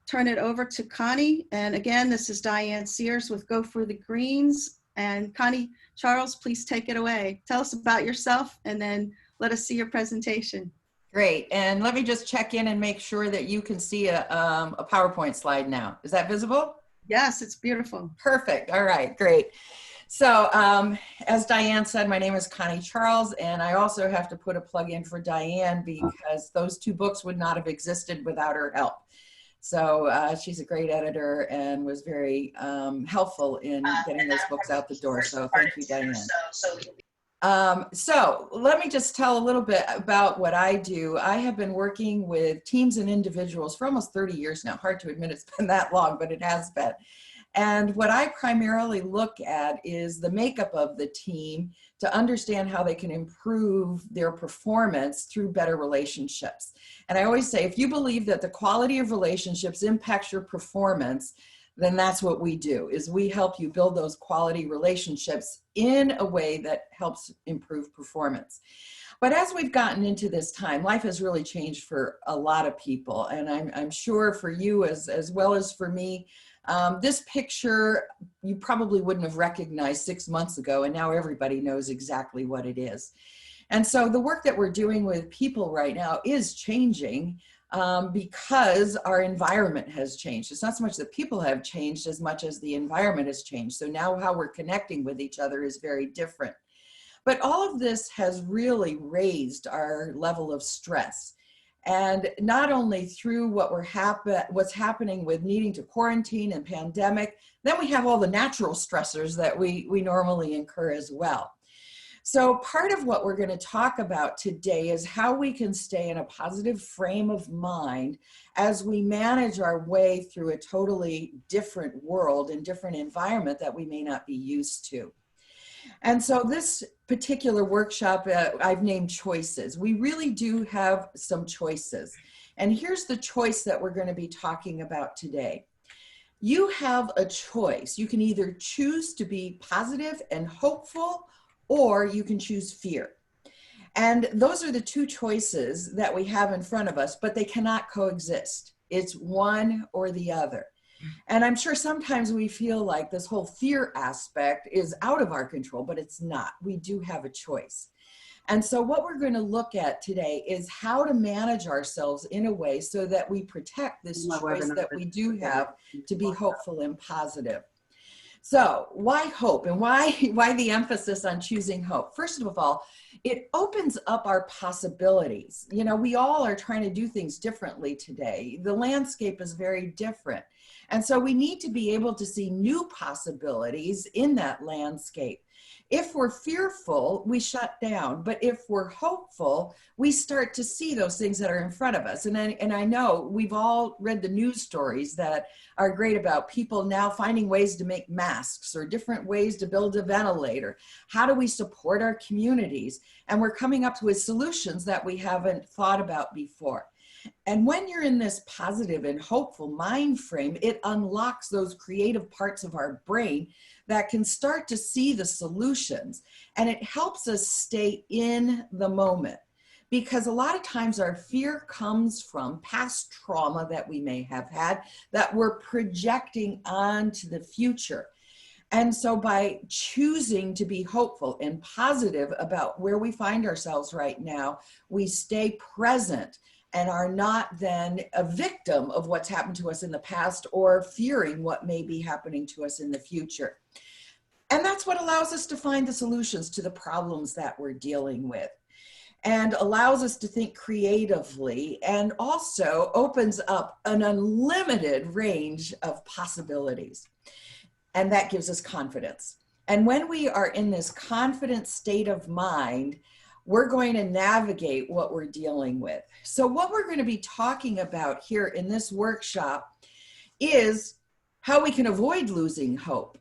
turn it over to Connie. And again, this is Diane Sears with Go for the Greens. And Connie Charles, please take it away. Tell us about yourself and then let us see your presentation. Great. And let me just check in and make sure that you can see a PowerPoint slide now. Is that visible? Yes, it's beautiful. Perfect. All right, great. So as Diane said, my name is Connie Charles, and I also have to put a plug in for Diane because those two books would not have existed without her help. So she's a great editor and was very helpful in getting those books out the door. So thank you, Diane. So let me just tell a little bit about what I do. I have been working with teams and individuals for almost 30 years now. Hard to admit it's been that long, but it has been. And what I primarily look at is the makeup of the team to understand how they can improve their performance through better relationships. And I always say, if you believe that the quality of relationships impacts your performance, then that's what we do, is we help you build those quality relationships in a way that helps improve performance. But as we've gotten into this time, life has really changed for a lot of people. And I'm sure for you as well as for me, this picture you probably wouldn't have recognized 6 months ago, and now everybody knows exactly what it is. And so the work that we're doing with people right now is changing because our environment has changed. It's not so much that people have changed as much as the environment has changed. So now how we're connecting with each other is very different. But all of this has really raised our level of stress. And not only through what's happening with needing to quarantine and pandemic, then we have all the natural stressors that we normally incur as well. So part of what we're going to talk about today is how we can stay in a positive frame of mind as we manage our way through a totally different world and different environment that we may not be used to. And so this particular workshop, I've named choices. We really do have some choices. And here's the choice that we're going to be talking about today. You have a choice. You can either choose to be positive and hopeful, or you can choose fear. And those are the two choices that we have in front of us, but they cannot coexist. It's one or the other. And I'm sure sometimes we feel like this whole fear aspect is out of our control, but it's not. We do have a choice. And so what we're going to look at today is how to manage ourselves in a way so that we protect this choice that we do have to be hopeful and positive. So why hope, and why the emphasis on choosing hope? First of all, it opens up our possibilities. You know, we all are trying to do things differently today. The landscape is very different. And so we need to be able to see new possibilities in that landscape. If we're fearful, we shut down. But if we're hopeful, we start to see those things that are in front of us. And I know we've all read the news stories that are great about people now finding ways to make masks or different ways to build a ventilator. How do we support our communities? And we're coming up with solutions that we haven't thought about before. And when you're in this positive and hopeful mind frame, it unlocks those creative parts of our brain that can start to see the solutions. And it helps us stay in the moment. Because a lot of times our fear comes from past trauma that we may have had that we're projecting onto the future. And so by choosing to be hopeful and positive about where we find ourselves right now, we stay present and are not then a victim of what's happened to us in the past or fearing what may be happening to us in the future. And that's what allows us to find the solutions to the problems that we're dealing with, and allows us to think creatively, and also opens up an unlimited range of possibilities. And that gives us confidence. And when we are in this confident state of mind, we're going to navigate what we're dealing with. So what we're going to be talking about here in this workshop is how we can avoid losing hope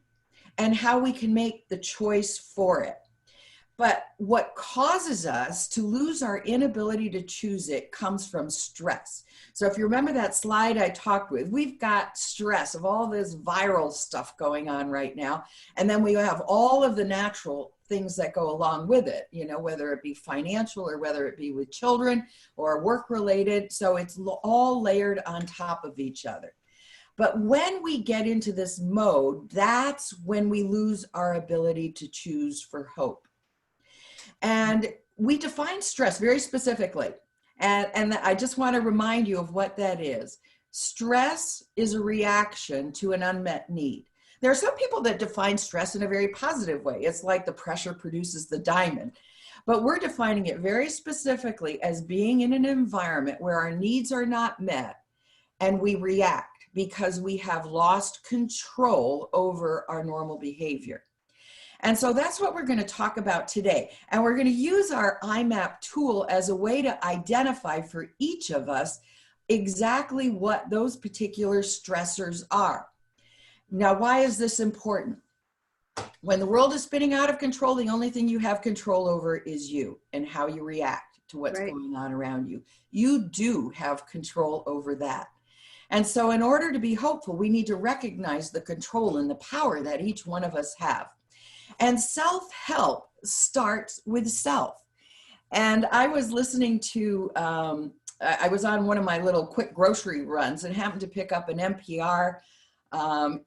and how we can make the choice for it. But what causes us to lose our inability to choose it comes from stress. So if you remember that slide I talked with, we've got stress of all this viral stuff going on right now. And then we have all of the natural things that go along with it, you know, whether it be financial or whether it be with children or work related. So it's all layered on top of each other. But when we get into this mode, that's when we lose our ability to choose for hope. And we define stress very specifically. And I just want to remind you of what that is. Stress is a reaction to an unmet need. There are some people that define stress in a very positive way. It's like the pressure produces the diamond. But we're defining it very specifically as being in an environment where our needs are not met and we react because we have lost control over our normal behavior. And so that's what we're going to talk about today. And we're going to use our iMap tool as a way to identify for each of us exactly what those particular stressors are. Now, why is this important? When the world is spinning out of control, the only thing you have control over is you and how you react to what's going on around you. You do have control over that. And so in order to be hopeful, we need to recognize the control and the power that each one of us have. And self-help starts with self. And I was listening to, I was on one of my little quick grocery runs and happened to pick up an NPR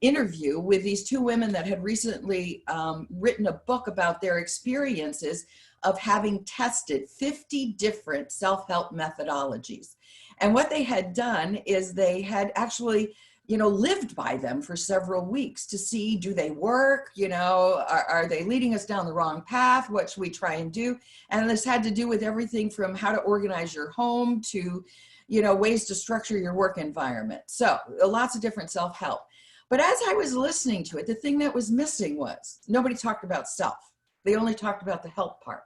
interview with these two women that had recently written a book about their experiences of having tested 50 different self-help methodologies. And what they had done is they had actually, lived by them for several weeks to see, do they work? Are they leading us down the wrong path? What should we try and do? And this had to do with everything from how to organize your home to, ways to structure your work environment. So lots of different self-help. But as I was listening to it, the thing that was missing was nobody talked about self. They only talked about the help part.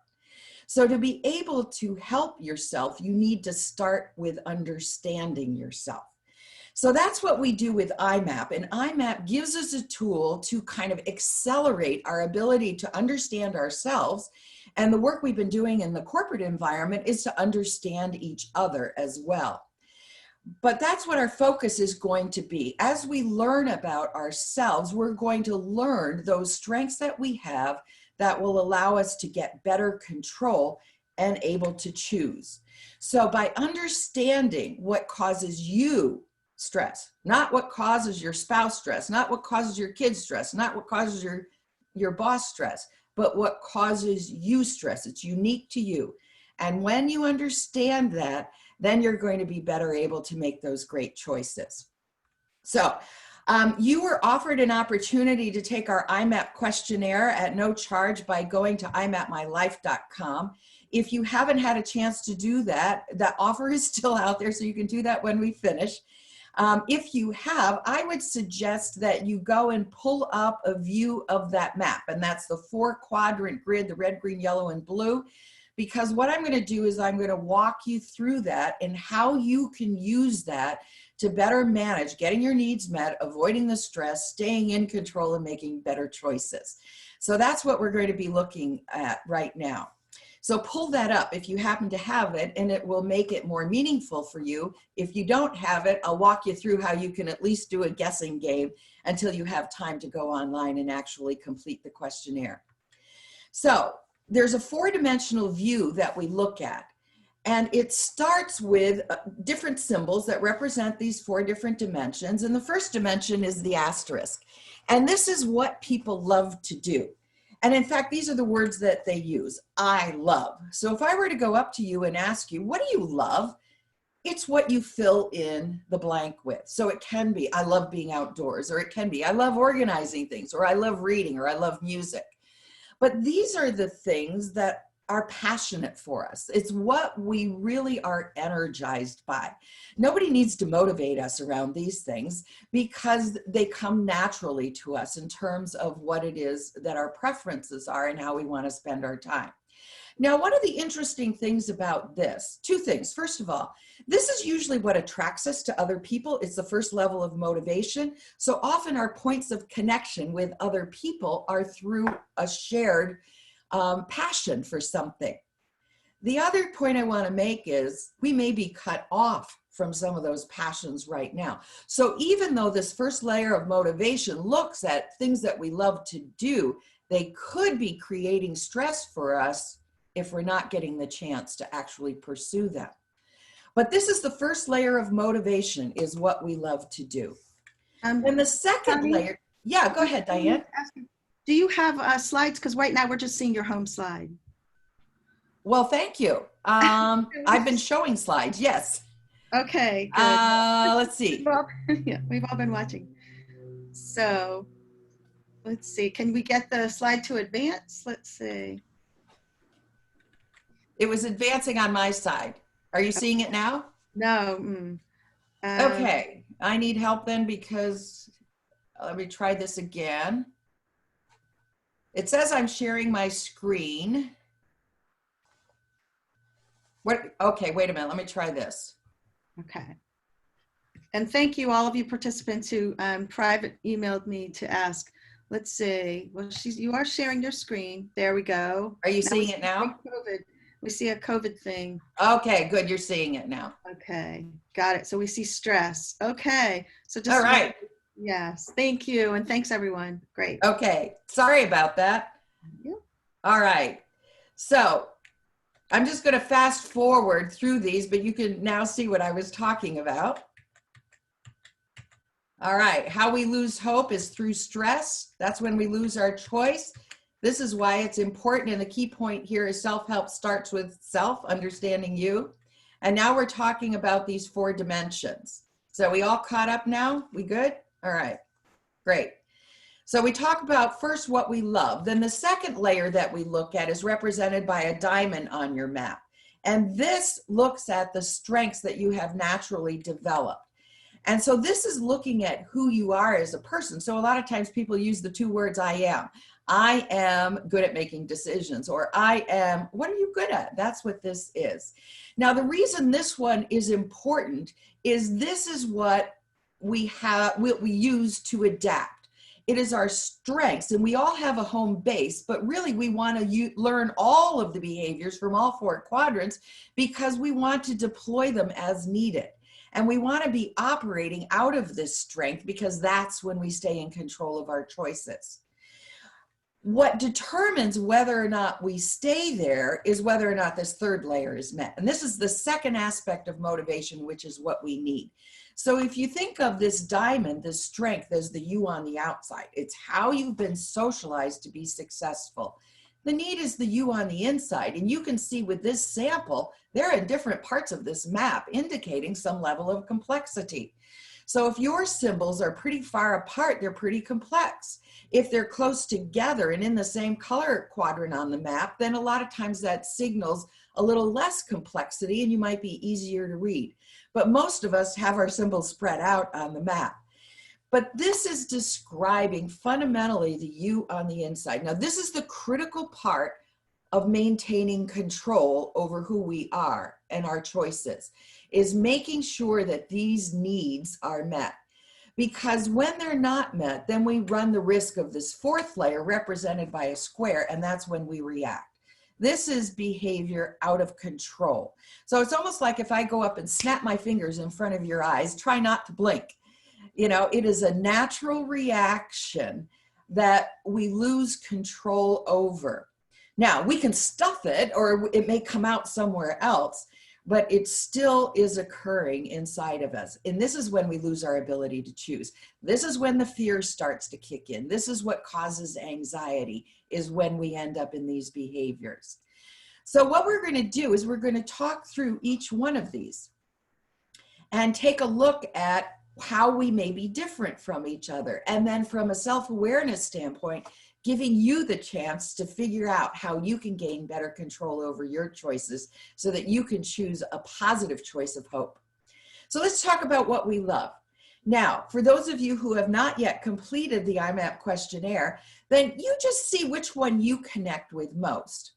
So to be able to help yourself, you need to start with understanding yourself. So that's what we do with iMap. And iMap gives us a tool to kind of accelerate our ability to understand ourselves. And the work we've been doing in the corporate environment is to understand each other as well. But that's what our focus is going to be. As we learn about ourselves, we're going to learn those strengths that we have that will allow us to get better control and able to choose. So by understanding what causes you stress, not what causes your spouse stress, not what causes your kids stress, not what causes your boss stress, but what causes you stress. It's unique to you. And when you understand that, then you're going to be better able to make those great choices. So you were offered an opportunity to take our iMap questionnaire at no charge by going to imapmylife.com. If you haven't had a chance to do that, that offer is still out there, so you can do that when we finish. If you have, I would suggest that you go and pull up a view of that map, and that's the 4-quadrant grid, the red, green, yellow, and blue, because what I'm going to do is I'm going to walk you through that and how you can use that to better manage getting your needs met, avoiding the stress, staying in control, and making better choices. So that's what we're going to be looking at right now. So pull that up if you happen to have it, and it will make it more meaningful for you. If you don't have it, I'll walk you through how you can at least do a guessing game until you have time to go online and actually complete the questionnaire. So there's a 4-dimensional view that we look at, and it starts with different symbols that represent these 4 different dimensions. And the first dimension is the asterisk. And this is what people love to do. And in fact, these are the words that they use. I love. So if I were to go up to you and ask you, what do you love? It's what you fill in the blank with. So it can be, I love being outdoors, or it can be, I love organizing things, or I love reading, or I love music. But these are the things that are passionate for us. It's what we really are energized by. Nobody needs to motivate us around these things because they come naturally to us in terms of what it is that our preferences are and how we want to spend our time. Now, one of the interesting things about this, 2 things. First of all, this is usually what attracts us to other people. It's the first level of motivation. So often our points of connection with other people are through a shared passion for something. The other point I want to make is we may be cut off from some of those passions right now. So even though this first layer of motivation looks at things that we love to do, they could be creating stress for us if we're not getting the chance to actually pursue them. But this is the first layer of motivation, is what we love to do. And the second Connie, layer, yeah, go ahead, Diane. do you have slides? Because right now we're just seeing your home slide. Well, thank you. I've been showing slides, yes. Okay, good. Let's see. Yeah, we've all been watching. So let's see. Can we get the slide to advance? Let's see. It was advancing on my side. Are you seeing it now? No. Okay, I need help then because let me try this again. It says I'm sharing my screen. What? Okay, wait a minute. Let me try this. Okay. And thank you, all of you participants who private emailed me to ask. Let's see. Well, you are sharing your screen. There we go. Are you seeing it now? COVID. We see a COVID thing. Okay, good. You're seeing it now. Okay, got it. So we see stress. Okay. So just all right. Yes. Thank you. And thanks, everyone. Great. Okay. Sorry about that. Yeah. All right. So I'm just going to fast forward through these, but you can now see what I was talking about. All right. How we lose hope is through stress. That's when we lose our choice. This is why it's important. And the key point here is self-help starts with self, understanding you. And now we're talking about these 4 dimensions. So we all caught up now? We good? All right. Great. So we talk about first what we love. Then the second layer that we look at is represented by a diamond on your map. And this looks at the strengths that you have naturally developed. And so this is looking at who you are as a person. So a lot of times people use the 2 words I am. I am good at making decisions, or I am, what are you good at? That's what this is. Now, the reason this one is important is this is what we use to adapt. It is our strengths, and we all have a home base, but really we want to learn all of the behaviors from all 4 quadrants because we want to deploy them as needed. And we want to be operating out of this strength because that's when we stay in control of our choices. What determines whether or not we stay there is whether or not this 3rd layer is met. And this is the second aspect of motivation, which is what we need. So if you think of this diamond, this strength as the you on the outside, it's how you've been socialized to be successful. The need is the you on the inside. And you can see with this sample, they're in different parts of this map, indicating some level of complexity. So if your symbols are pretty far apart, they're pretty complex. If they're close together and in the same color quadrant on the map, then a lot of times that signals a little less complexity and you might be easier to read. But most of us have our symbols spread out on the map. But this is describing fundamentally the you on the inside. Now, this is the critical part of maintaining control over who we are and our choices, is making sure that these needs are met. Because when they're not met, then we run the risk of this 4th layer represented by a square, and that's when we react. This is behavior out of control. So it's almost like if I go up and snap my fingers in front of your eyes, try not to blink. You know, it is a natural reaction that we lose control over. Now, we can stuff it or it may come out somewhere else, but it still is occurring inside of us. And this is when we lose our ability to choose. This is when the fear starts to kick in. This is what causes anxiety, is when we end up in these behaviors. So what we're going to do is we're going to talk through each one of these and take a look at how we may be different from each other. And then from a self-awareness standpoint, giving you the chance to figure out how you can gain better control over your choices so that you can choose a positive choice of hope. So let's talk about what we love. Now, for those of you who have not yet completed the iMap questionnaire, then you just see which one you connect with most.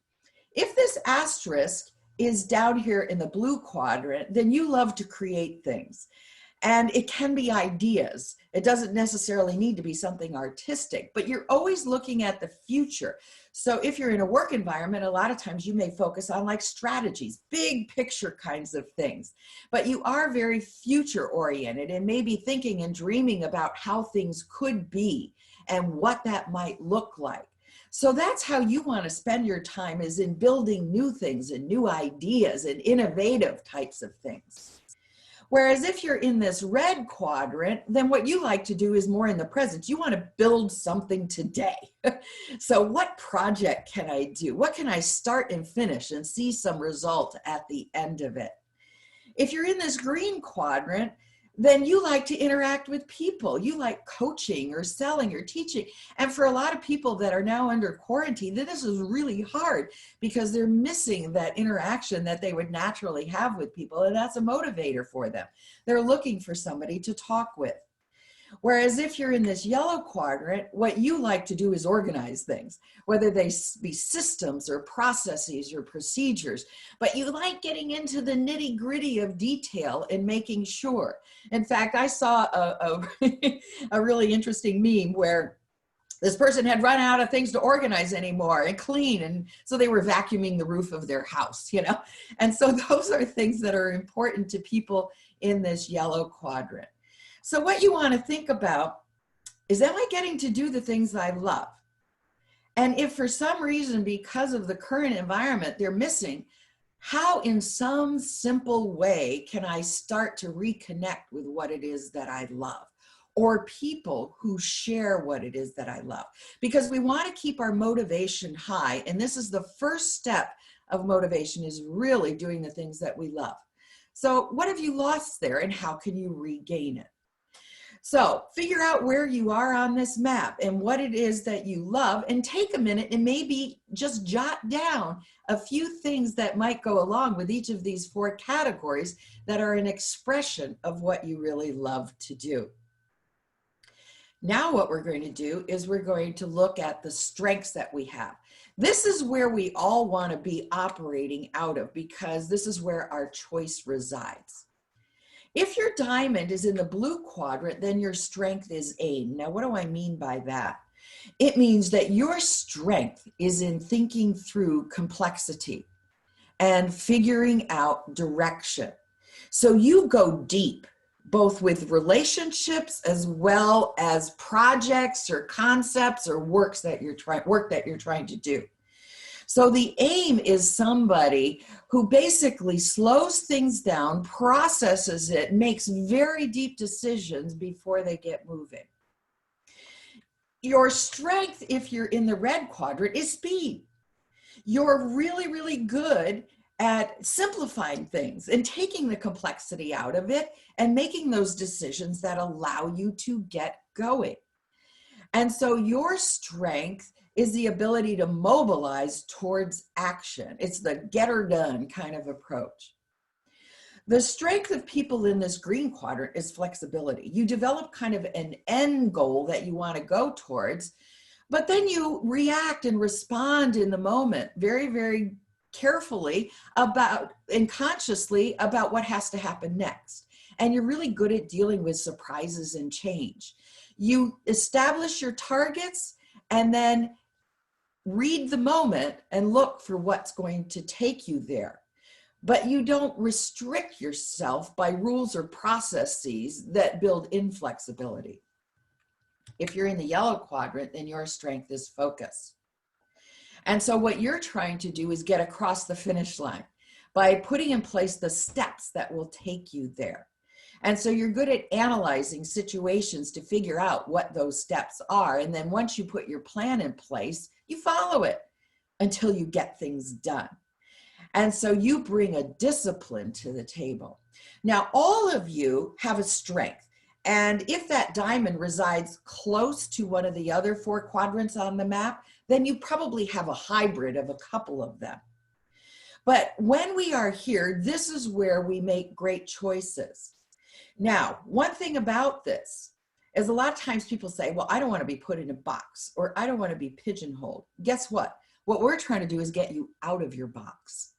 If this asterisk is down here in the blue quadrant, then you love to create things. And it can be ideas. It doesn't necessarily need to be something artistic, but you're always looking at the future. So if you're in a work environment, a lot of times you may focus on like strategies, big picture kinds of things, but you are very future oriented and maybe thinking and dreaming about how things could be and what that might look like. So that's how you want to spend your time, is in building new things and new ideas and innovative types of things. Whereas if you're in this red quadrant, then what you like to do is more in the present. You want to build something today. So what project can I do? What can I start and finish and see some result at the end of it? If you're in this green quadrant, then you like to interact with people. You like coaching or selling or teaching. And for a lot of people that are now under quarantine, this is really hard because they're missing that interaction that they would naturally have with people. And that's a motivator for them. They're looking for somebody to talk with. Whereas if you're in this yellow quadrant, what you like to do is organize things, whether they be systems or processes or procedures, but you like getting into the nitty gritty of detail and making sure. In fact, I saw a really interesting meme where this person had run out of things to organize anymore and clean. And so they were vacuuming the roof of their house, you know? And so those are things that are important to people in this yellow quadrant. So what you want to think about is, am I getting to do the things I love? And if for some reason, because of the current environment, they're missing, how in some simple way can I start to reconnect with what it is that I love? Or people who share what it is that I love? Because we want to keep our motivation high. And this is the first step of motivation, is really doing the things that we love. So what have you lost there and how can you regain it? So figure out where you are on this map and what it is that you love, and take a minute and maybe just jot down a few things that might go along with each of these 4 categories that are an expression of what you really love to do. Now what we're going to do is we're going to look at the strengths that we have. This is where we all want to be operating out of, because this is where our choice resides. If your diamond is in the blue quadrant, then your strength is aim. Now, what do I mean by that? It means that your strength is in thinking through complexity and figuring out direction. So you go deep, both with relationships as well as projects or concepts or work that you're trying to do. So the aim is somebody who basically slows things down, processes it, makes very deep decisions before they get moving. Your strength, if you're in the red quadrant, is speed. You're really, really good at simplifying things and taking the complexity out of it and making those decisions that allow you to get going. And so your strength is the ability to mobilize towards action. It's the get her done kind of approach. The strength of people in this green quadrant is flexibility. You develop kind of an end goal that you want to go towards, but then you react and respond in the moment very, very carefully about and consciously about what has to happen next. And you're really good at dealing with surprises and change. You establish your targets and then read the moment and look for what's going to take you there. But you don't restrict yourself by rules or processes that build inflexibility. If you're in the yellow quadrant, then your strength is focus. And so what you're trying to do is get across the finish line by putting in place the steps that will take you there. And so you're good at analyzing situations to figure out what those steps are. And then once you put your plan in place, you follow it until you get things done. And so you bring a discipline to the table. Now, all of you have a strength. And if that diamond resides close to one of the other 4 quadrants on the map, then you probably have a hybrid of a couple of them. But when we are here, this is where we make great choices. Now, one thing about this is a lot of times people say, well, I don't want to be put in a box, or I don't want to be pigeonholed. Guess what? What we're trying to do is get you out of your box.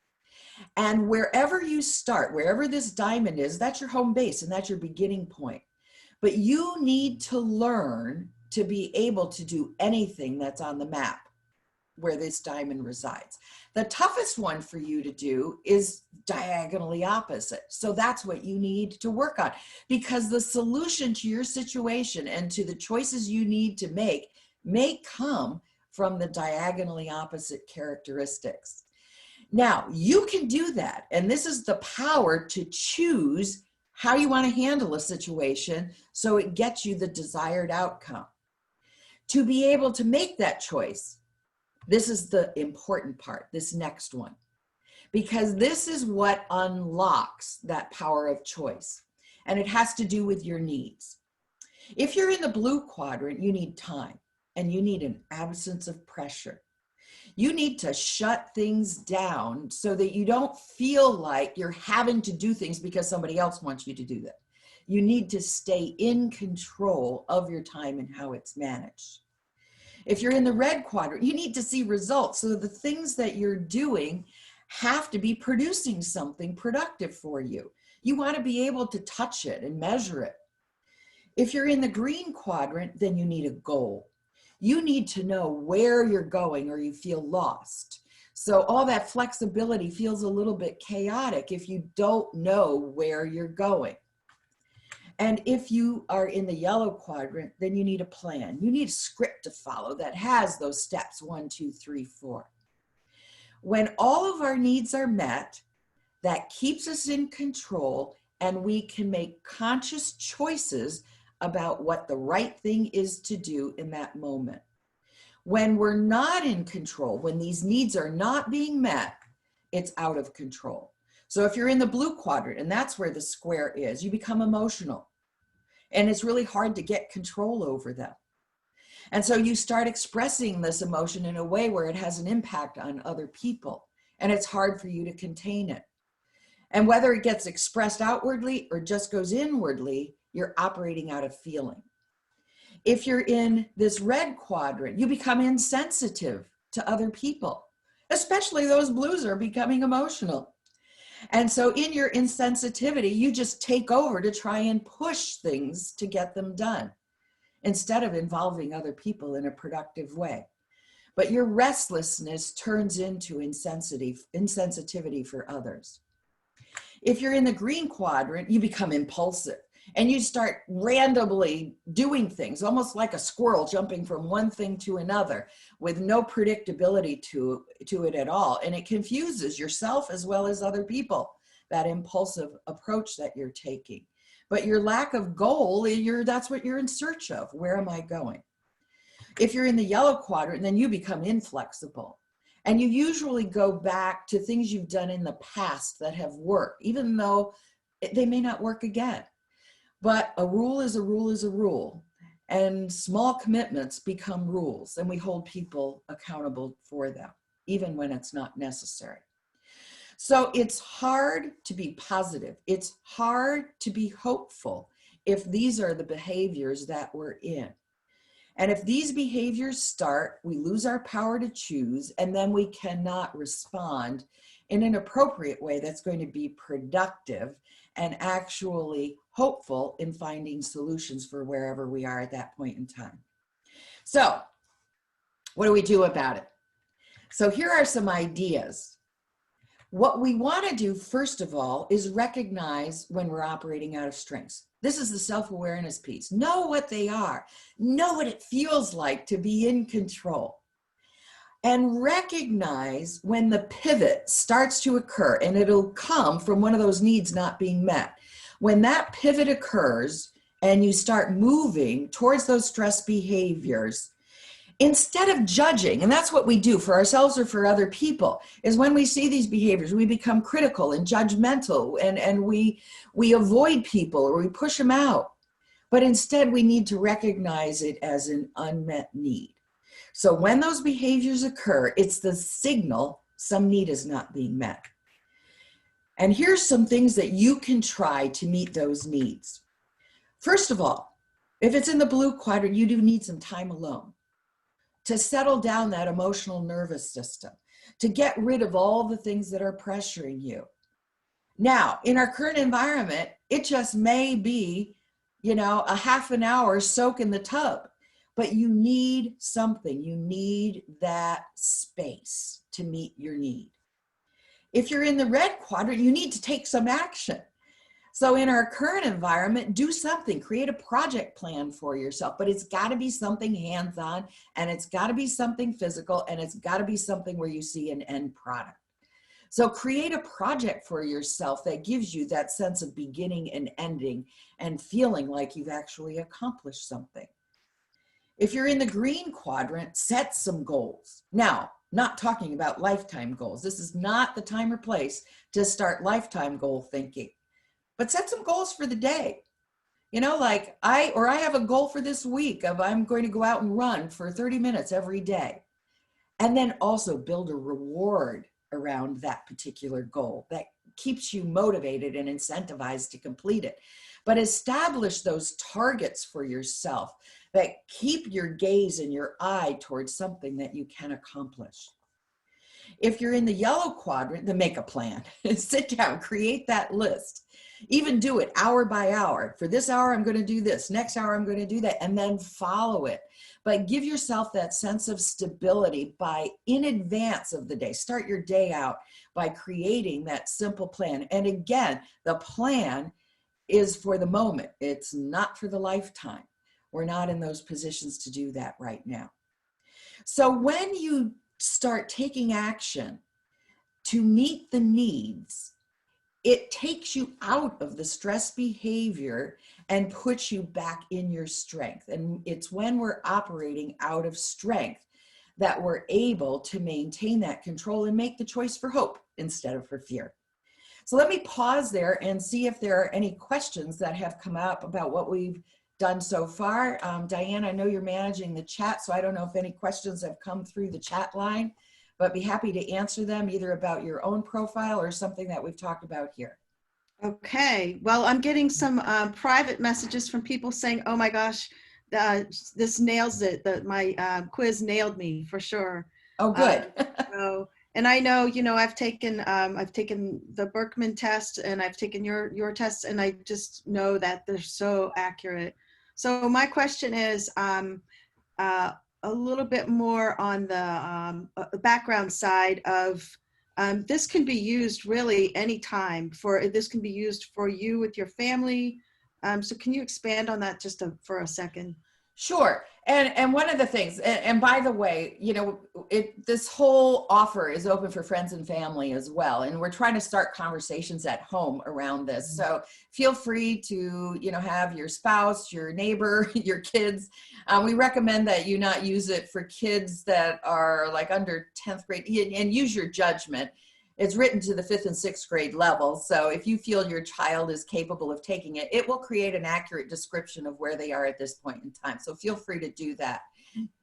And wherever you start, wherever this diamond is, that's your home base and that's your beginning point. But you need to learn to be able to do anything that's on the map where this diamond resides. The toughest one for you to do is diagonally opposite. So that's what you need to work on, because the solution to your situation and to the choices you need to make may come from the diagonally opposite characteristics. Now, you can do that. And this is the power to choose how you want to handle a situation so it gets you the desired outcome. To be able to make that choice, this is the important part, this next one, because this is what unlocks that power of choice, and it has to do with your needs. If you're in the blue quadrant, you need time, and you need an absence of pressure. You need to shut things down so that you don't feel like you're having to do things because somebody else wants you to do that. You need to stay in control of your time and how it's managed. If you're in the red quadrant, you need to see results. So the things that you're doing have to be producing something productive for you. You want to be able to touch it and measure it. If you're in the green quadrant, then you need a goal. You need to know where you're going or you feel lost. So all that flexibility feels a little bit chaotic if you don't know where you're going. And if you are in the yellow quadrant, then you need a plan. You need a script to follow that has those steps 1, 2, 3, 4. When all of our needs are met, that keeps us in control and we can make conscious choices about what the right thing is to do in that moment. When we're not in control, when these needs are not being met, it's out of control. So if you're in the blue quadrant, and that's where the square is, you become emotional. And it's really hard to get control over them. And so you start expressing this emotion in a way where it has an impact on other people. And it's hard for you to contain it. And whether it gets expressed outwardly or just goes inwardly, you're operating out of feeling. If you're in this red quadrant, you become insensitive to other people, especially those blues are becoming emotional. And so in your insensitivity, you just take over to try and push things to get them done instead of involving other people in a productive way. But your restlessness turns into insensitivity for others. If you're in the green quadrant, you become impulsive and you start randomly doing things, almost like a squirrel jumping from one thing to another with no predictability to it at all. And it confuses yourself as well as other people, that impulsive approach that you're taking. But your lack of goal, that's what you're in search of. Where am I going? If you're in the yellow quadrant, then you become inflexible. And you usually go back to things you've done in the past that have worked, even though they may not work again. But a rule is a rule is a rule. And small commitments become rules, and we hold people accountable for them, even when it's not necessary. So it's hard to be positive. It's hard to be hopeful if these are the behaviors that we're in. And if these behaviors start, we lose our power to choose, and then we cannot respond in an appropriate way that's going to be productive and actually hopeful in finding solutions for wherever we are at that point in time. So what do we do about it? So here are some ideas. What we want to do, first of all, is recognize when we're operating out of strengths. This is the self-awareness piece. Know what they are. Know what it feels like to be in control. And recognize when the pivot starts to occur, and it'll come from one of those needs not being met. When that pivot occurs and you start moving towards those stress behaviors, instead of judging, and that's what we do for ourselves or for other people, is when we see these behaviors, we become critical and judgmental, and we avoid people or we push them out. But instead, we need to recognize it as an unmet need. So when those behaviors occur, it's the signal some need is not being met. And here's some things that you can try to meet those needs. First of all, if it's in the blue quadrant, you do need some time alone to settle down that emotional nervous system, to get rid of all the things that are pressuring you. Now, in our current environment, it just may be, a half an hour soak in the tub, but you need something. You need that space to meet your need. If you're in the red quadrant, you need to take some action. So in our current environment, do something, create a project plan for yourself, but it's got to be something hands-on, and it's got to be something physical, and it's got to be something where you see an end product. So create a project for yourself that gives you that sense of beginning and ending and feeling like you've actually accomplished something. If you're in the green quadrant, set some goals. Now, not talking about lifetime goals. This is not the time or place to start lifetime goal thinking, but set some goals for the day. You know, like I have a goal for this week of I'm going to go out and run for 30 minutes every day. And then also build a reward around that particular goal that keeps you motivated and incentivized to complete it. But establish those targets for yourself that keep your gaze and your eye towards something that you can accomplish. If you're in the yellow quadrant, then make a plan. Sit down, create that list. Even do it hour by hour. For this hour, I'm going to do this. Next hour, I'm going to do that. And then follow it. But give yourself that sense of stability by, in advance of the day, start your day out by creating that simple plan. And again, the plan is for the moment. It's not for the lifetime. We're not in those positions to do that right now. So when you start taking action to meet the needs, it takes you out of the stress behavior and puts you back in your strength. And it's when we're operating out of strength that we're able to maintain that control and make the choice for hope instead of for fear. So let me pause there and see if there are any questions that have come up about what we've done so far. Diane, I know you're managing the chat, so I don't know if any questions have come through the chat line, but be happy to answer them either about your own profile or something that we've talked about here. Okay, well, I'm getting some private messages from people saying, oh my gosh, this nails it, my quiz nailed me for sure. Oh, good. And I know, you know, I've taken the Berkman test and I've taken your tests, and I just know that they're so accurate. So my question is a little bit more on the background side of this can be used really anytime. This can be used for you with your family. So can you expand on that just for a second? Sure. And one of the things, and by the way, you know, this whole offer is open for friends and family as well. And we're trying to start conversations at home around this. So feel free to, you know, have your spouse, your neighbor, your kids. We recommend that you not use it for kids that are like under 10th grade, and use your judgment. It's written to the 5th and 6th grade level. So if you feel your child is capable of taking it, it will create an accurate description of where they are at this point in time. So feel free to do that.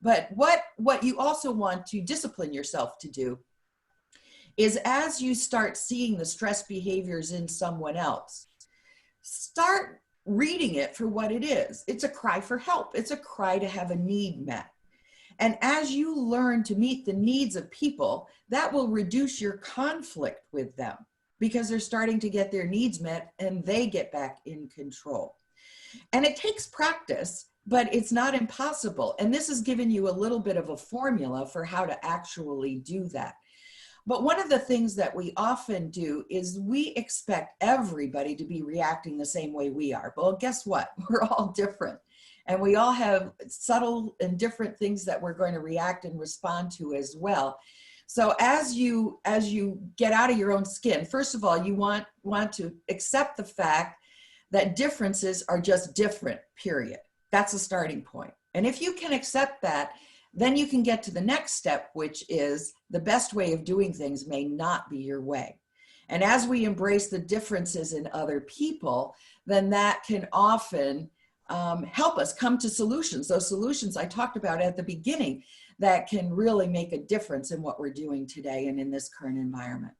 But what you also want to discipline yourself to do is, as you start seeing the stress behaviors in someone else, start reading it for what it is. It's a cry for help. It's a cry to have a need met. And as you learn to meet the needs of people, that will reduce your conflict with them because they're starting to get their needs met and they get back in control. And it takes practice, but it's not impossible. And this has given you a little bit of a formula for how to actually do that. But one of the things that we often do is we expect everybody to be reacting the same way we are. Well, guess what? We're all different. And we all have subtle and different things that we're going to react and respond to as well. So as you get out of your own skin, first of all, you want to accept the fact that differences are just different, period. That's a starting point. And if you can accept that, then you can get to the next step, which is the best way of doing things may not be your way. And as we embrace the differences in other people, then that can often help us come to solutions. Those solutions I talked about at the beginning that can really make a difference in what we're doing today and in this current environment.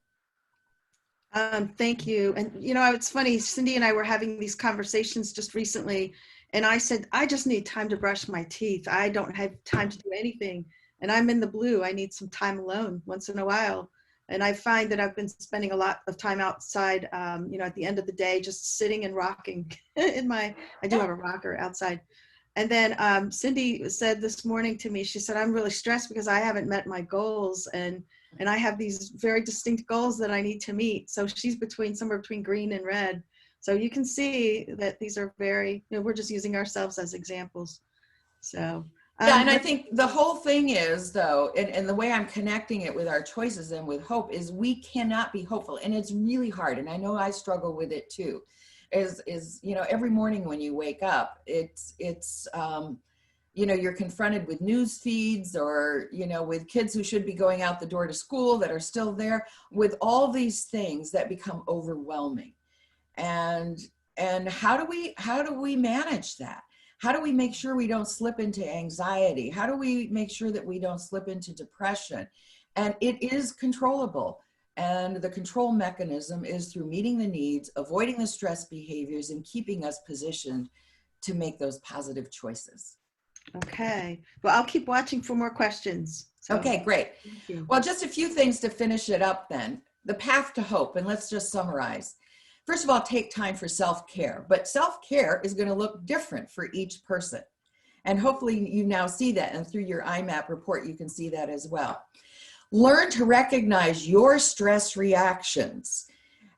Thank you. And you know, it's funny, Cindy and I were having these conversations just recently, and I said, I just need time to brush my teeth. I don't have time to do anything. And I'm in the blue. I need some time alone once in a while. And I find that I've been spending a lot of time outside, you know, at the end of the day, just sitting and rocking I do have a rocker outside. And then Cindy said this morning to me, she said, I'm really stressed because I haven't met my goals. And I have these very distinct goals that I need to meet. So she's somewhere between green and red. So you can see that these are very, you know, we're just using ourselves as examples. So Yeah, and I think the whole thing is, though, and the way I'm connecting it with our choices and with hope is we cannot be hopeful. And it's really hard. And I know I struggle with it too. You know, every morning when you wake up, you know, you're confronted with news feeds or, you know, with kids who should be going out the door to school that are still there, with all these things that become overwhelming. And how do we manage that? How do we make sure we don't slip into anxiety? How do we make sure that we don't slip into depression? And it is controllable. And the control mechanism is through meeting the needs, avoiding the stress behaviors, and keeping us positioned to make those positive choices. Okay. Well, I'll keep watching for more questions. So, okay, great. Thank you. Well, just a few things to finish it up then. The path to hope, and let's just summarize. First of all, take time for self-care, but self-care is going to look different for each person. And hopefully you now see that, and through your iMap report, you can see that as well. Learn to recognize your stress reactions.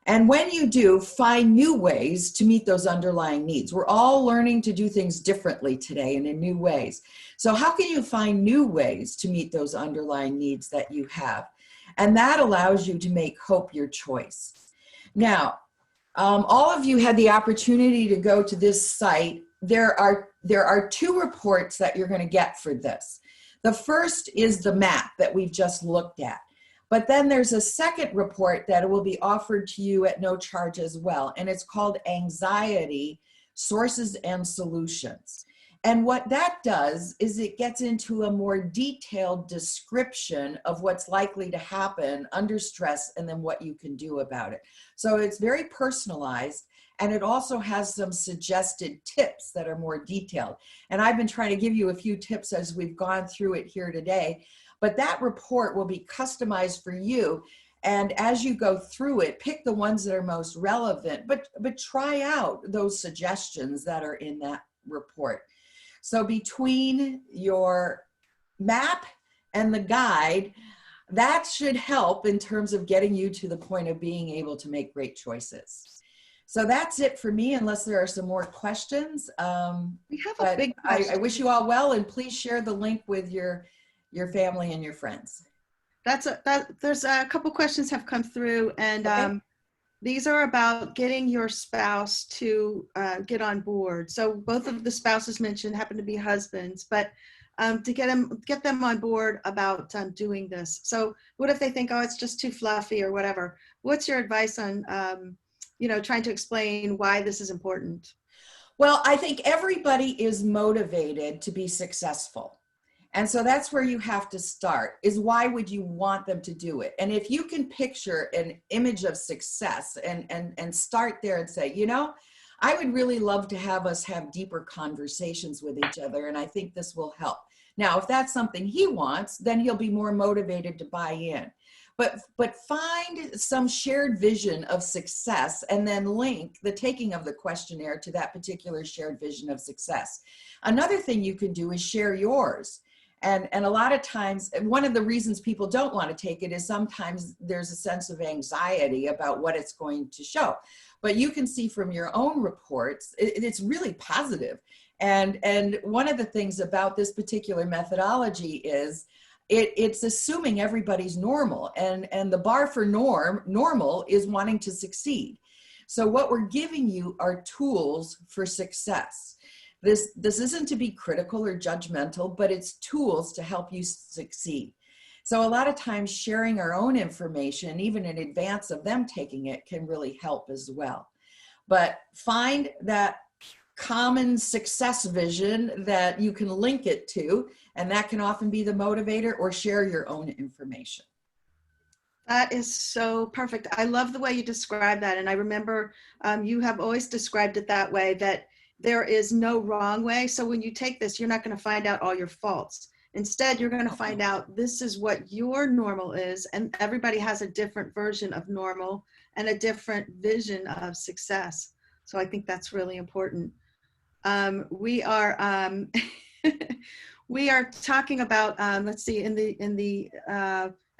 And when you do, find new ways to meet those underlying needs. We're all learning to do things differently today and in new ways. So how can you find new ways to meet those underlying needs that you have? And that allows you to make hope your choice. Now, all of you had the opportunity to go to this site. There are two reports that you're going to get for this. The first is the map that we've just looked at. But then there's a second report that will be offered to you at no charge as well. And it's called Anxiety, Sources and Solutions. And what that does is it gets into a more detailed description of what's likely to happen under stress and then what you can do about it. So it's very personalized, and it also has some suggested tips that are more detailed. And I've been trying to give you a few tips as we've gone through it here today, but that report will be customized for you. And as you go through it, pick the ones that are most relevant, but try out those suggestions that are in that report. So between your map and the guide, that should help in terms of getting you to the point of being able to make great choices. So that's it for me, unless there are some more questions. We have a big question. I wish you all well, and please share the link with your family and your friends. There's a couple questions have come through, and okay. These are about getting your spouse to get on board. So both of the spouses mentioned happen to be husbands, but to get them on board about doing this. So what if they think, oh, it's just too fluffy or whatever? What's your advice on, trying to explain why this is important? Well, I think everybody is motivated to be successful. And so that's where you have to start, is why would you want them to do it? And if you can picture an image of success and start there and say, you know, I would really love to have us have deeper conversations with each other, and I think this will help. Now, if that's something he wants, then he'll be more motivated to buy in. But find some shared vision of success and then link the taking of the questionnaire to that particular shared vision of success. Another thing you can do is share yours. And a lot of times, one of the reasons people don't want to take it is sometimes there's a sense of anxiety about what it's going to show. But you can see from your own reports, it's really positive. And one of the things about this particular methodology is it's assuming everybody's normal. And the bar for normal is wanting to succeed. So what we're giving you are tools for success. This isn't to be critical or judgmental, but it's tools to help you succeed. So a lot of times sharing our own information, even in advance of them taking it, can really help as well. But find that common success vision that you can link it to, and that can often be the motivator, or share your own information. That is so perfect. I love the way you describe that. And I remember you have always described it that way, that there is no wrong way. So when you take this, you're not going to find out all your faults. Instead, you're going to find out this is what your normal is. And everybody has a different version of normal and a different vision of success. So I think that's really important. We are we are talking about, let's see,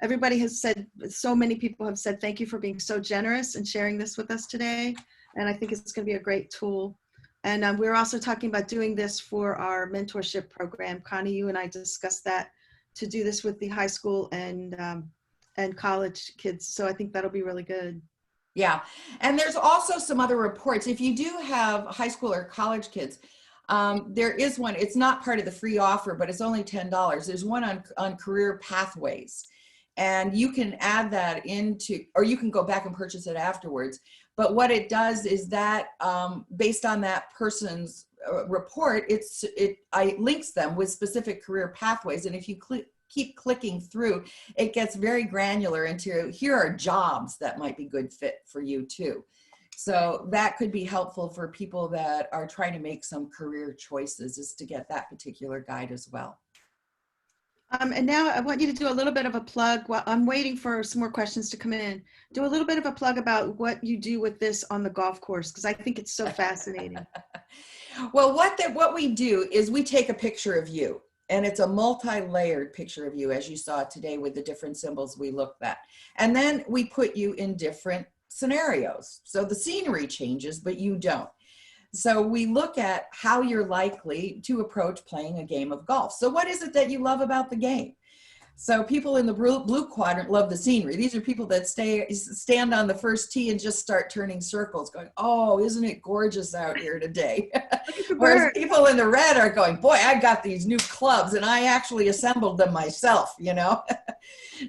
everybody has said, so many people have said, thank you for being so generous and sharing this with us today. And I think it's going to be a great tool. And we're also talking about doing this for our mentorship program. Connie, you and I discussed that, to do this with the high school and college kids. So I think that'll be really good. Yeah. And there's also some other reports. If you do have high school or college kids, there is one. It's not part of the free offer, but it's only $10. There's one on career pathways. And you can add that into, or you can go back and purchase it afterwards. But what it does is that based on that person's report, it links them with specific career pathways. And if you keep clicking through, it gets very granular into, here are jobs that might be good fit for you too. So that could be helpful for people that are trying to make some career choices, is to get that particular guide as well. And now I want you to do a little bit of a plug. While I'm waiting for some more questions to come in, do a little bit of a plug about what you do with this on the golf course, because I think it's so fascinating. Well, what we do is we take a picture of you, and it's a multi-layered picture of you, as you saw today with the different symbols we looked at. And then we put you in different scenarios. So the scenery changes, but you don't. So we look at how you're likely to approach playing a game of golf. So what is it that you love about the game? So people in the blue quadrant love the scenery. These are people that stand on the first tee and just start turning circles going, oh, isn't it gorgeous out here today? Whereas people in the red are going, boy, I got these new clubs and I actually assembled them myself, you know?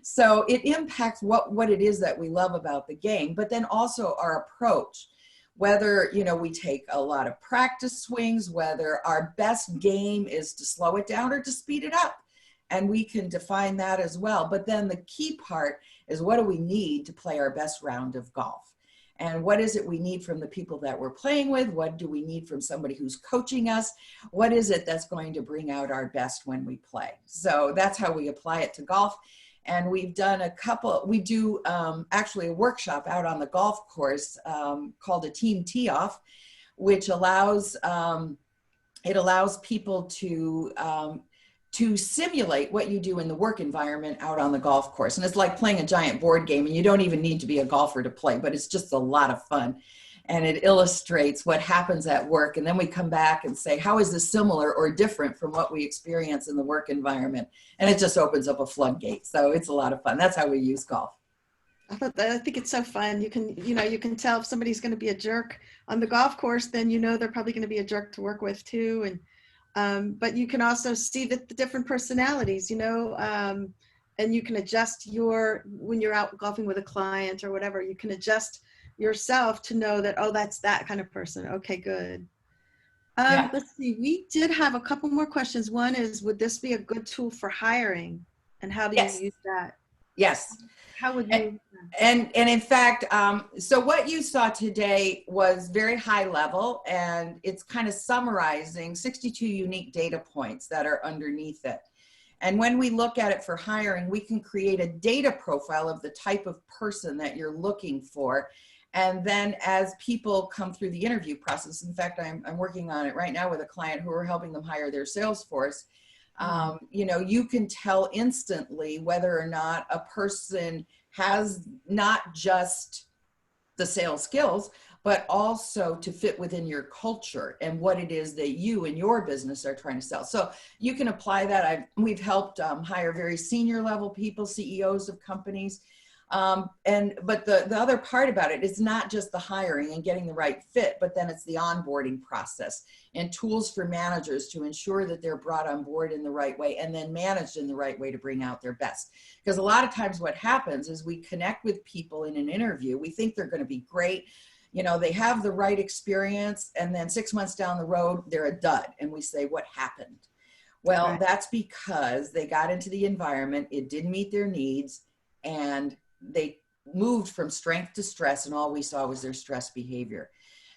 So it impacts what it is that we love about the game, but then also our approach. Whether, you know, we take a lot of practice swings, whether our best game is to slow it down or to speed it up. And we can define that as well. But then the key part is, what do we need to play our best round of golf? And what is it we need from the people that we're playing with? What do we need from somebody who's coaching us? What is it that's going to bring out our best when we play? So that's how we apply it to golf. And we've done we do actually a workshop out on the golf course called a team tee off, which allows, it allows people to simulate what you do in the work environment out on the golf course. And it's like playing a giant board game, and you don't even need to be a golfer to play, but it's just a lot of fun. And it illustrates what happens at work. And then we come back and say, how is this similar or different from what we experience in the work environment? And it just opens up a floodgate. So it's a lot of fun. That's how we use golf. I think it's so fun. You can tell if somebody's going to be a jerk on the golf course, then you know they're probably going to be a jerk to work with too. And but you can also see the different personalities, you know, and you can adjust when you're out golfing with a client or whatever, you can adjust yourself to know that, oh, that's that kind of person. Okay, good. Yeah. Let's see, we did have a couple more questions. One is, would this be a good tool for hiring? And how do you use that? Yes. How would you? And in fact, so what you saw today was very high level, and it's kind of summarizing 62 unique data points that are underneath it. And when we look at it for hiring, we can create a data profile of the type of person that you're looking for. And then as people come through the interview process, in fact, I'm working on it right now with a client who are helping them hire their sales force. You know, you can tell instantly whether or not a person has not just the sales skills, but also to fit within your culture and what it is that you and your business are trying to sell. So you can apply that. We've helped hire very senior level people, CEOs of companies. But the other part about it is not just the hiring and getting the right fit, but then it's the onboarding process and tools for managers to ensure that they're brought on board in the right way and then managed in the right way to bring out their best. Because a lot of times what happens is we connect with people in an interview. We think they're going to be great. You know, they have the right experience, and then 6 months down the road, they're a dud. And we say, what happened? Well, Right. That's because they got into the environment, it didn't meet their needs, and they moved from strength to stress, and all we saw was their stress behavior.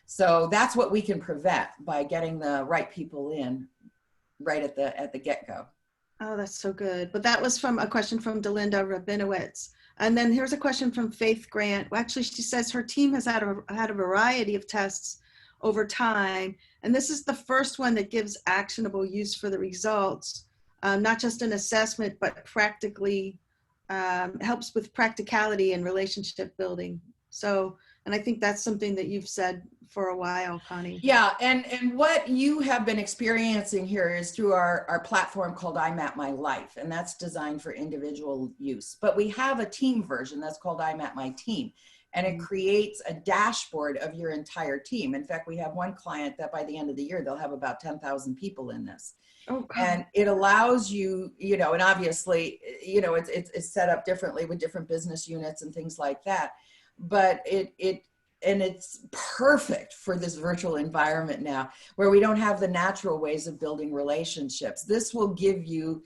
So that's what we can prevent by getting the right people in right at the get-go. Oh, that's so good. But that was from a question from Delinda Rabinowitz. And then here's a question from Faith Grant. Well, actually, she says her team has had a variety of tests over time. And this is the first one that gives actionable use for the results, not just an assessment, but practically helps with practicality and relationship building. So And I think that's something that you've said for a while, Connie. Yeah, and what you have been experiencing here is through our platform called iMap My Life, and that's designed for individual use. But we have a team version that's called iMap My Team, and it creates a dashboard of your entire team. In fact, we have one client that by the end of the year, they'll have about 10,000 people in this. Oh, God. And it allows you, you know, and obviously, you know, it's set up differently with different business units and things like that. But it's perfect for this virtual environment now where we don't have the natural ways of building relationships. This will give you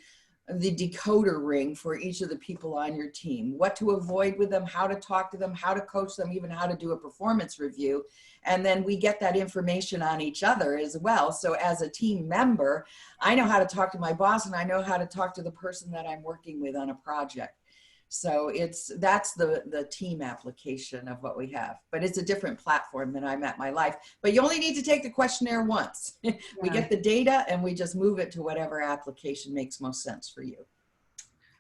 the decoder ring for each of the people on your team, what to avoid with them, how to talk to them, how to coach them, even how to do a performance review. And then we get that information on each other as well. So as a team member, I know how to talk to my boss and I know how to talk to the person that I'm working with on a project. So that's the team application of what we have, but it's a different platform than iMap My Life. But you only need to take the questionnaire once. Yeah. We get the data and we just move it to whatever application makes most sense for you.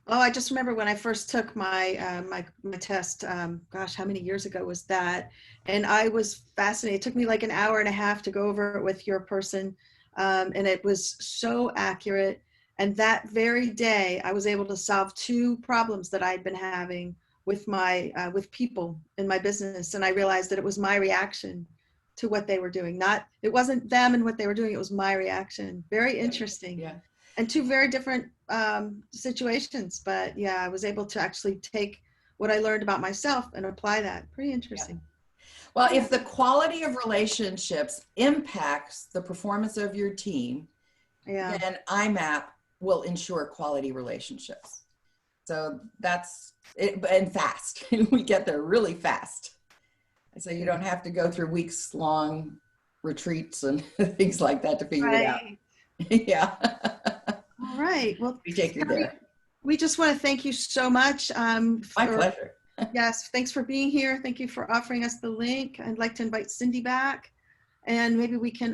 Oh, I just remember when I first took my my test. Gosh, how many years ago was that? And I was fascinated. It took me like an hour and a half to go over it with your person, and it was so accurate. And that very day, I was able to solve 2 problems that I'd been having with my with people in my business, and I realized that it was my reaction to what they were doing. It wasn't them and what they were doing; it was my reaction. Very interesting. Yeah. And 2 very different situations, but yeah, I was able to actually take what I learned about myself and apply that. Pretty interesting. Yeah. Well, if the quality of relationships impacts the performance of your team, then iMap will ensure quality relationships. So that's it, and fast. We get there really fast. So you don't have to go through weeks long retreats and things like that to figure it out. Yeah. All right. Well, we take you there. We just want to thank you so much. My pleasure. Yes. Thanks for being here. Thank you for offering us the link. I'd like to invite Cindy back, and maybe we can,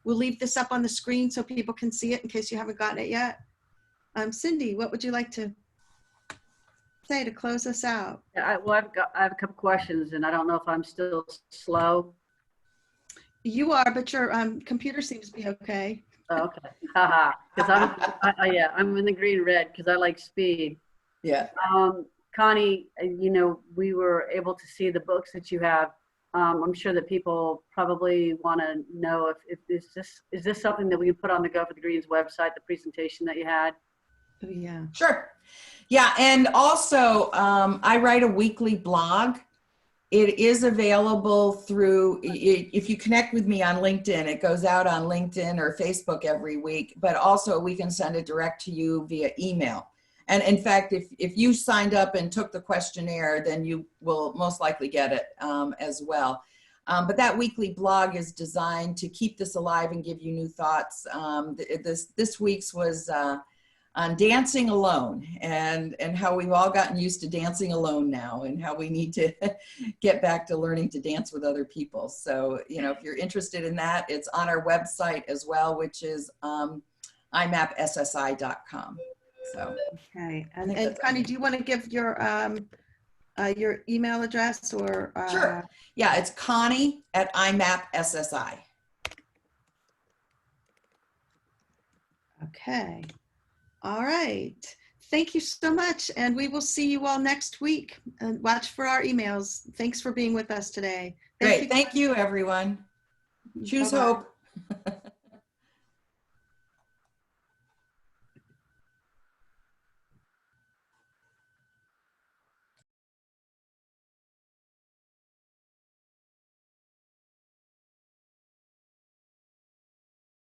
we'll leave this up on the screen so people can see it in case you haven't gotten it yet. Cindy, what would you like to say to close us out? Yeah, I have a couple questions, and I don't know if I'm still slow. You are, but your computer seems to be okay. Oh, okay. Haha. Because I'm in the green red because I like speed. Yeah. Connie, you know, we were able to see the books that you have. I'm sure that people probably want to know if is this something that we can put on the Go for the Greens website, the presentation that you had? Oh, yeah. Sure. Yeah. And also, I write a weekly blog. It is available through, if you connect with me on LinkedIn, it goes out on LinkedIn or Facebook every week, but also we can send it direct to you via email. And in fact, if you signed up and took the questionnaire, then you will most likely get it as well. But that weekly blog is designed to keep this alive and give you new thoughts. This week's was on dancing alone and how we've all gotten used to dancing alone now and how we need to get back to learning to dance with other people. So, you know, if you're interested in that, it's on our website as well, which is imapssi.com. So, okay. And Connie, do you want to give your email address or? Sure. Yeah, it's Connie at imapssi. Okay. All right. Thank you so much. And we will see you all next week, and watch for our emails. Thanks for being with us today. Great. Thank you, everyone. Choose hope.